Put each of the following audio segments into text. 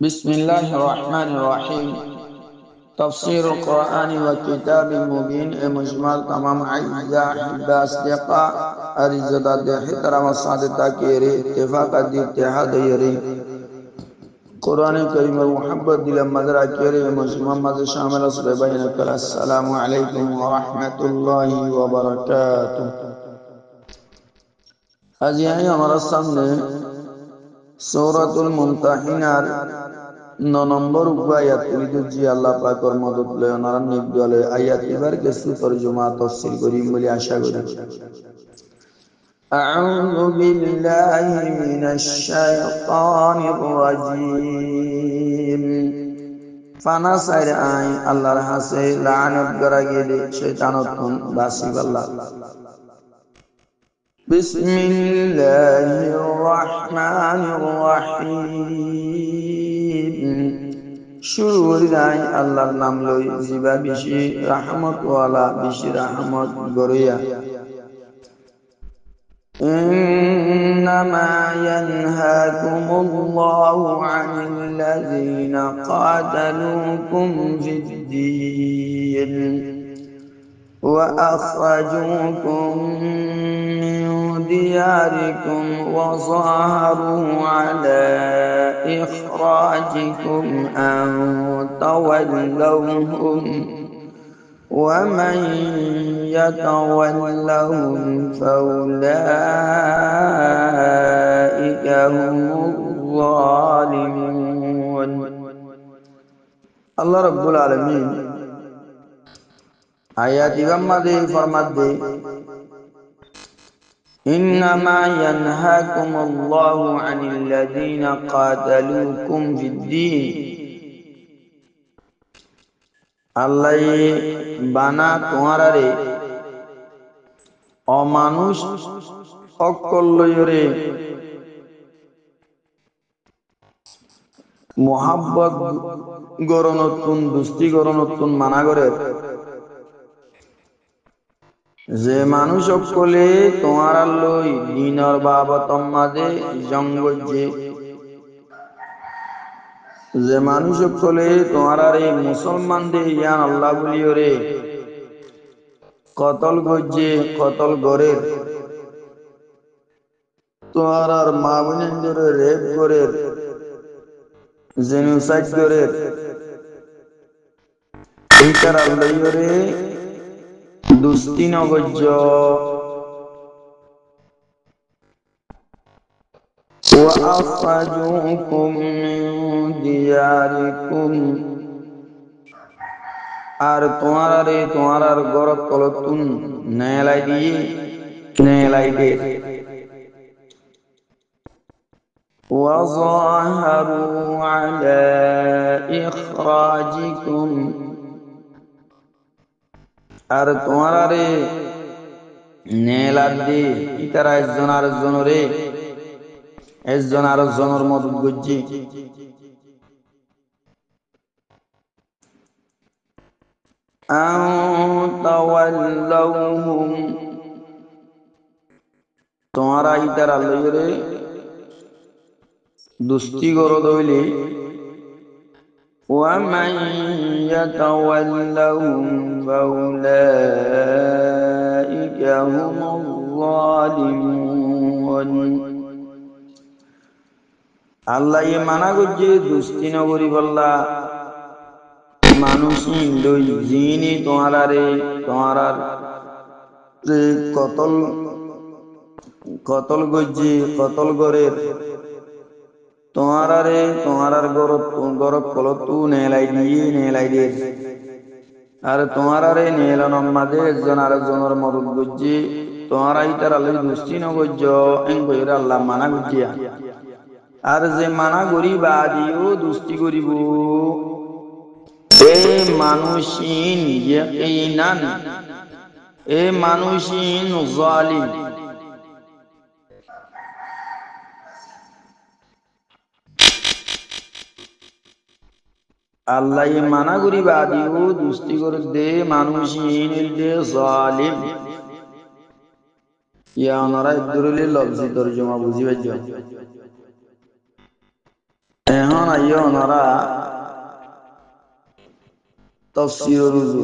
بسم الله الرحمن الرحيم تفسير القرآن وكتاب مبين مجمل تمام عزة حبة أصدقاء أرزة حترم الصادقة كيري اتفاق اتحاد يري قرآن كريم محبت دل مدرع كيري مجمل مد شامل أصل بينك السلام عليكم ورحمة الله وبركاته أزيائي أمر السامنة سورة الممتحنة 9 নম্বর আয়াত তুলিদুজি আল্লাহ পাকের মদত লয় ওনারা নিবলে আয়াত এবার কিছু তরজমা তাফসীর করিম বলে আশা করি আউযু বিল্লাহি মিনাশ শাইতানির রাজীম ফানাসাইর আই আল্লাহর হাসে লানত করা গেলে শয়তানতন বাসিবাল্লাহ বিসমিল্লাহির রহমানির রহিম শুরু করিলাই আল্লাহর নাম লই জিবা বেশি রহমত ওয়ালা বেশি রহমত গরিয়া ইন্নামা ইয়ানহাকুমুল্লাহু আনিল্লাযীনা কাতালুকুম ফিদ-দীন ওয়া আখরাজুকুম মিন দিয়ারিকুম ওয়া যাহারু আলা إخراجكم أن تولوهم ومن يتولهم فأولئك هم الظالمون الله رب العالمين آيات غمدي فرمدي إنما ينهاكم الله عن الذين قاتلوكم في الدين الله বানা তোমারে অমানুষ অকল্লয়রে মোহাব্বত গরনতুন দুস্তি গরনতুন মানা করে যে মানুষ সকলে তোমার লই দিনর বাবতম মাঝে জঙ্গজে যে মানুষ সকলে তোমার এই মুসলমানদের ইয়ান আল্লাহ বলিওরে কতল গজ্জে কতল গরের তোমার মা বোনের রেপ গরের জেনোসাইড গরের এইটার আল্লাহরে দুস্তি নগজ্য وأخرجوكم من دياركم আর তোমার গরত কলতুন নেলাই দিয়ে নেলাই দে وظاهروا على إخراجكم আর তোমারে নেলাদ দে ইতারা একজন আর জনের মদত গজ্জি আন তাওয়াল্লাহুম তোমারা ইতারা লইরে দুস্তি গরদ হইলে ومن يتولهم فأولئك هم الظالمون আল্লাহ মানা করছে দুস্তি নগরী বল্লা মানুষই লই যিনি তোমার কতল গজ্জি কতল গরের তোমার গরত কলতু নেলাই দিয়ে আর তোমারে নেলন মাঝে একজন আরেকজনের মদত গজ্জি তোমারা ইতার আল্লাহ দুস্তি নগজ্জ এন কইরা আল্লাহ মানা গজ্জিয়া আর যে মানা গরিবা দিও দুস্তি করিব এ মানুষিন ইয়াকিনান এ মানুষিন জালিম আল্লাহ মানা করিবা দিও দুস্তি করে দে মানুষিন দে জালিম ইয়া ওনারা ইদুরুল লফজি তরজমা বুঝি পাইছো এখন আইও ওনারা তাফসীর রুজু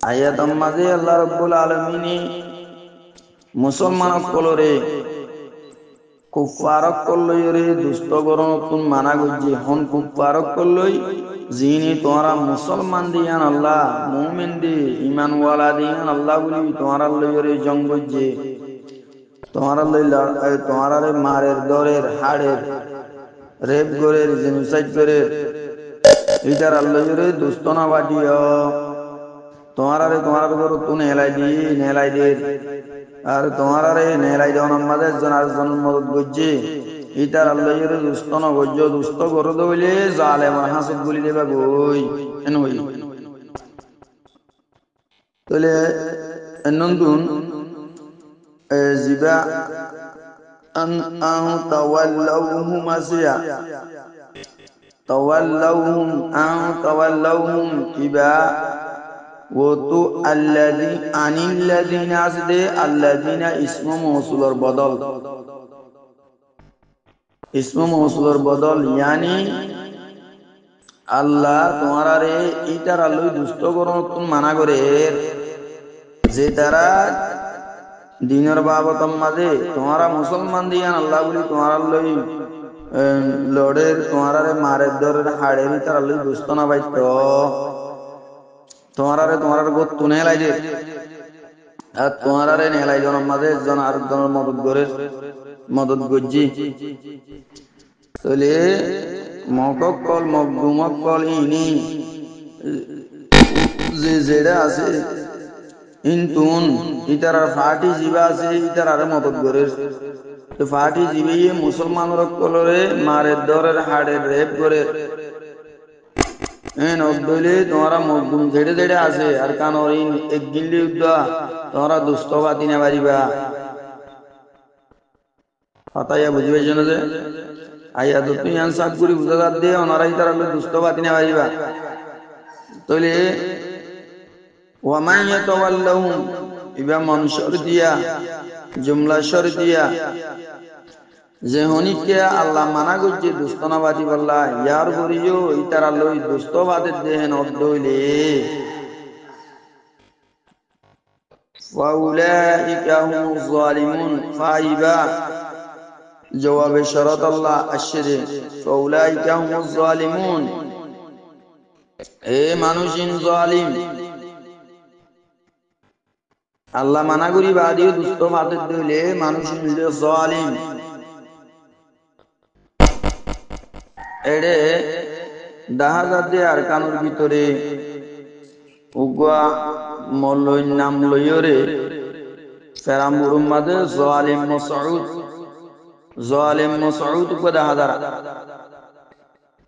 আয়াতের মাঝে আল্লাহ রাব্বুল আলামিন মুসলমান কলরে কুফারক কলয়রে দুষ্ট গরনতুন মানা গজ্জি হন কুফারক কলয় যিনি তোমরা মুসলমান দিয়ান আল্লাহ মুমিন দি ঈমান ওয়ালা দিয়ান আল্লাহ বলি তোমরা লয়রে জং গজ্জি তোমরা লই তোমরা রে মারের দরের হাড়ের রেপ গরের জেনোসাইড গরের ইটার আল্লাহরে দুষ্ট না বাটিও তোমরা রে তোমরা গর তুন নেলাই দে আর তোমরা রে নেলাই দেওয়ার মাঝে একজন আরেকজনের মদত গজ্জি ইটার আল্লাহরে দুষ্ট না গজ্জ দুষ্ট গর দইলে জালেম হাসদ বলি দেবা গই এন হই তলে এনন্দুন জিবা আন তাওয়াল্লাউহুম আসিয়া তাওয়াল্লাউহুম কিবা ওতু আনিল্লাযিনা আসদে আল্লাযিনা ইসমু মৌসুলর বদল ইয়ানি আল্লাহ তোমারা রে ইটার আল্লাহ দুষ্ট করন মানা করে যে তারা দিনের বাবতম মাঝে তোমারা মুসলমান দিয়ান আল্লাহ বলি তোমার লই লড়ের তোমারা রে মারের দরের হাড়ের ইটার আল্লাহ দুষ্ট না বাইত তোমারা গোত তুনে লাই দে আর তোমারা রে নেলাই জনের মাঝে একজন আরেকজনের মদত গজ্জি তলে মককল ইনি যে যেটা আছে ইনতুন ইতার ফাটি জিবা আছে ইতার আরে মদত করে তো ফাটি জিবি মুসলমানের কলরে মারের দরের হাড়ের রেপ করে নদলে তোমরা মকদুম ঝেড়ে ঝেড়ে আছে আর কানর এক গিল্লি উদ্দা তোমরা দুষ্ট বাতি না পারিবা ফাতাইয়া বুঝবে জন্য যে আইয়া তো তুই আনসাব করি বুঝাদার দে ওনারাই তারা দুষ্ট বাতি না পারিবা তলে ওয়ামান ইয়াতাওয়াল্লাহুম ইবা মনসর দিয়া জুমলা শর দিয়া যে হনিকে আল্লাহ মানা গজ্জে দুস্তনাবাদী বললা ইয়ার বরিও ইতারা লই দুস্তবাদের দেহেন অদ্দইলে ফাউলাইকা হুমুজ জালিমুন ফাইবা জবাবে শরত আল্লাহ আশরে ফাউলাইকা হুমুজ জালিমুন এ মানুষিন জালিম আল্লাহ মানা করি বাদিও দুস্তবাদের দইলে মানুষিন জালিম এড়ে দাহাজাদে আর কানুর ভিতরে উগা মলয় নাম লইরে ফেরামুরুম মাদে জালিম মাসউদ উগা দাহাজার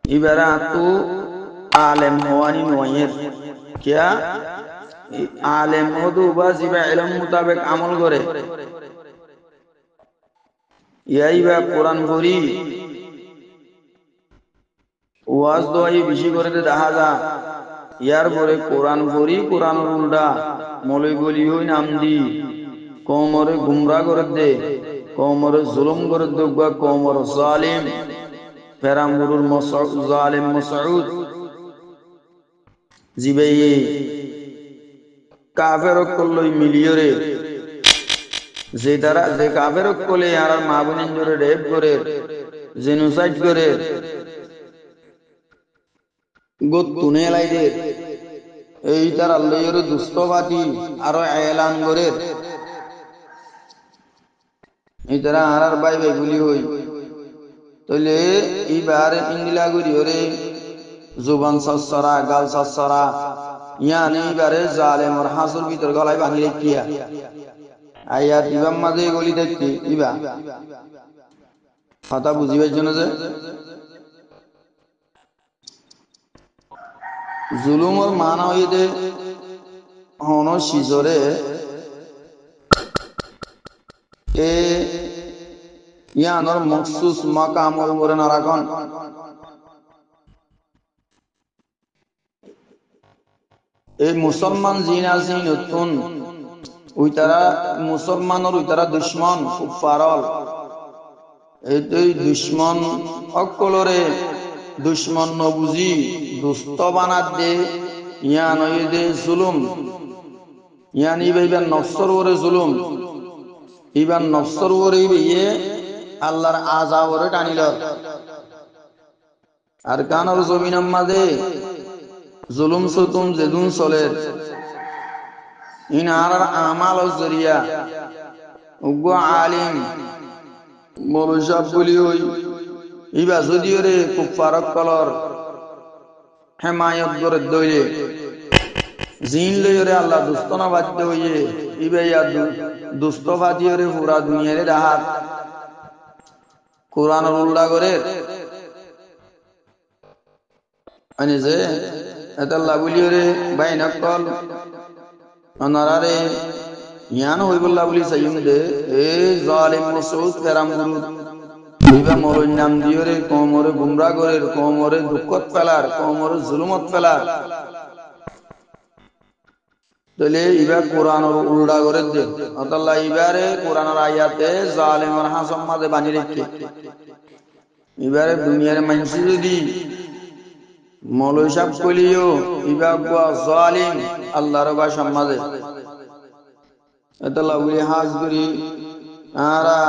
ইবারা তু আলেম হওয়ানি নয়ের কিয়া আলেম হদু বা জিবা ইলম মুতাবিক আমল করে ইয়াইবা কোরআন পড়ি ওয়াজ দোয়াই বেশি করে দেখা যা ইয়ার পরে কোরআন পড়ি কোরআনের উল্টা মলই গলি হই নাম দি কমরে গুমরা করে দে কমরে জুলুম করে দে কমর জালিম ফেরামুরুর জালিম মাসউদ জিবাই কাফের কলই মিলিয়রে যে তারা যে কাফের কলে আর মা বোনের জোরে রেপ করে জেনোসাইড করে গোত তুনে লাই দে এই তার আল্লাহর দুষ্টবাদী আরো এলান করে এই তারা আর বাই বাই গুলি হই তলে এইবার ইংলা গুলি ওরে জুবান সসরা গাল সসরা ইয়ানি বারে জালেম আর হাসুর ভিতর গলায় ভাঙিলে কিয়া আয়াত ইবাম মাঝে গলি দেখতে ইবা কথা বুঝিবার জন্য যে জুলুমর মানা হইতে হন সিজরে এ ইয়ানর মখসুস মাকামর উপরে না রাখন এই মুসলমান জিন আছে নতুন ওই তারা মুসলমানের ওই তারা দুশ্মন কুফারল এই দুশ্মন অকলরে দুশ্মন নবুজি দুস্ত বানাত দে ইয়ান দে জুলুম ইয়ান ইবাইবার নফসর ওরে জুলুম ইবার নফসর ওরে ইয়ে আল্লাহর আযাব ওরে টানিল আর কানর জমিনের মাঝে জুলুম সুতুম যেদুন চলে ইনার আমাল জরিয়া উগ্র আলিম মৌলসাব বলি হই ইবা যদিও রে কুফারক কলর হেমায়ত করে দইলে জিন লইরে আল্লাহ দুস্তনা বাধ্য হইয়ে ইবা ইয়া দুস্ত বাদিয়রে পুরা দুনিয়ারে রাহাত কোরআনের উল্লাহ করে আনি যে এটা লাগুলিয়রে বাইনাকল অনারারে ইয়ান হইবুল্লাহ বলি সাইয়ুম দে এ জালিম মুসউদ ফেরাম গুরু ইবা মরুন নাম দিয়রে কোমরে গুমরা করে কোমরে দুঃখত ফেলার কোমরে জুলুমত ফেলার তলে ইবা কোরআনের উল্টা করে দে আল্লাহ ইবারে কোরআনের আয়াতে জালিমের হাসম মাঝে বানি রেখে ইবারে দুনিয়ার মানুষ যদি মৌলভী সাহেব কইলিও ইবা গো জালিম আল্লাহর ভাষা মাঝে এতলা উলি হাজগুরি আরা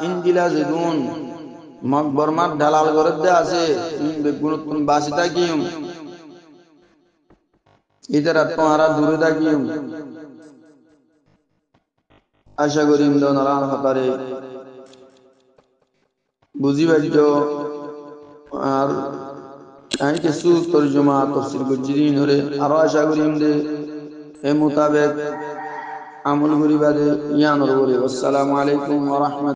ইনজিলা জিদুন মকবরমাত দালাল করে দে আছে বেগুন বাসিতা কিউম ইতারা তোমারা দূরে থাকিম আশা করি ইন্দনারান হতারে বুঝি বাজ্য আর আমি কিছু তরজমা তফসির গুজরিন হরে আরো আশা করি ইমদে এ মোতাবেক আমল করি বাদে ইয়ানোর বলি আসসালামু আলাইকুম ওয়া রাহমাতুল্লাহ।